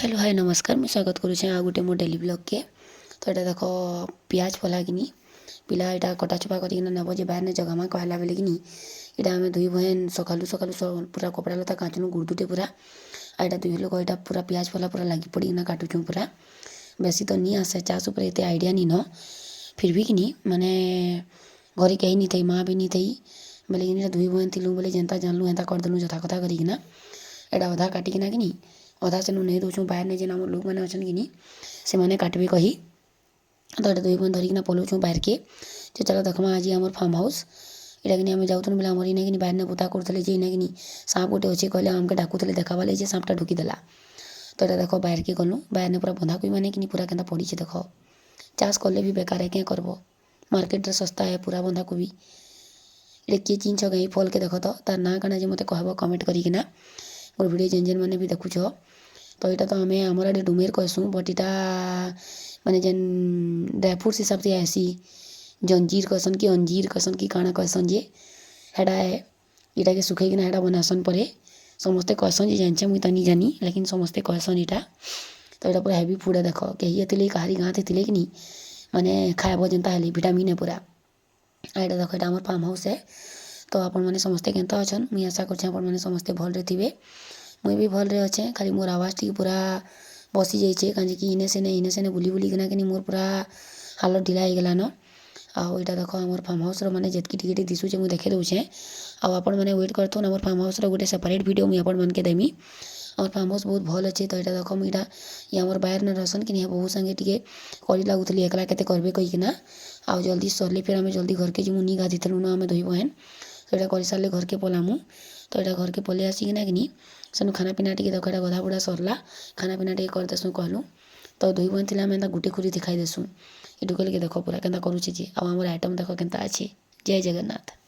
Hello hi नमस्कार मुझे स्वागत करुचे आ गोटे मो डेली ब्लॉग के। तो यहाँ देख पियाज पला कि पिला यहाँ कटाचुपा करना नेब जे बाहर जगमा कहला बेले कि यहाँ आम दुई बहन सकालू सकालू पूरा कपड़ा लता काचुन गुड़दुटे पूरा यहाँ दुई लोग यहाँ पूरा पियाज पला पूरा लगी पड़ी काटुचु पूरा बेसी तो नहीं आसे चाष उपर एत आइडिया नहीं न फिर भी कि माने घरे कहीं नहीं थी माँ भी नहीं थी बोले कि दुई बहन थी बोले जेनता जानलु हेन्ता करदेलु जथा कथा करना यहाँ अधा काटिकिना कि अधा से नहीं दूँ बाहर नहीं जेन आम लोक मैंने अच्छन कि से मैंने काटबे कही तो ये दुई बहन धरिकिना पलाऊँ बाहर के चलो देखमा आज आम फार्म हाउस यहाँ कि आम जाऊँ बोले आमर इना कि बाहर पोता करते जे इना कि सांप गोटे अच्छे कहले आमके डाकुले देखा जे सांपटा ढुकीदेला तो यहाँ देख बाहर के गलु बाहर पूरा बंधाकोबी मैंने कि पूरा केन्ता पड़ी देख चाष कले भी बेकार है क्या करब मार्केट रे सस्ता है पूरा बंधाकोबी ये किए चिन्ह गई फल के देख तो तार ना काना मत कह कमेंट करना मोर वीडियो जेन जेन मैंने भी देखुच तो यहाँ तो आम आमर आड़े डुमेर कहसूँ बट यहाँ माने जेन ड्राई फ्रुट्स हिसाब से ऐसी जंजीर कहसन कि अंजीर कहसन कि काଣା कहसन जे हेडा इटा के सुखेकिना हेडा बनासन परे समस्ते कहसन जे जानछे मुई तो नहीं जानी लेकिन समस्ते कहसन इटा तो यहाँ पूरा हेवी फूड है देख कही ये कहारी गाँ थे कि माने खाएब जेनता है विटामिन है पूरा यहाँ देख यहाँ आम फार्म हाउस है तो आपण मैंने समस्ते केन्ता अच्छन मुई आशा करछे आपण मैंने समस्ते भलरे थे मुई भी भलरे अच्छे खाली मोर आवाज़ टी पूरा बसी जाइए कहीं इने सेने बुली बुलिकिना कि मोर पूरा हालत ढिला हो गलान आउ यहाँ देख आम फार्म हाउस मैंने जितकी टिके दिशुचे मुझे देखे दूचे आपण मैंने वेट करते आम फार्म हाउस गोटे सेपरेट वीडियो मुझे आपण मन के देमी आम फार्म हाउस बहुत भल अच्छे तो यहाँ देख मुझा ये आम बाहर न रहसन कि बहु संगे टे करी लगुली एकला के करबे कहीकिना आउ जल्दी सरले फिर आम जल्दी घर के जी गाधी थलु न आम दुई बहन तो यहाँ कर सारे घर के पलामु तो यहाँ घर के पलि आसिकिना कि सेनु खाना पीना टे देख यहाँ गधा बुढ़ा सरला खाना पीना टे करदेसुँ कहलु तो दुई बहन थी आम गुटे खुरी दिखाई देसुँ ये टुकेल के देख पूरा केन्ता करुचे जे आम आइटम देख केन्ता अच्छे जय जगन्नाथ।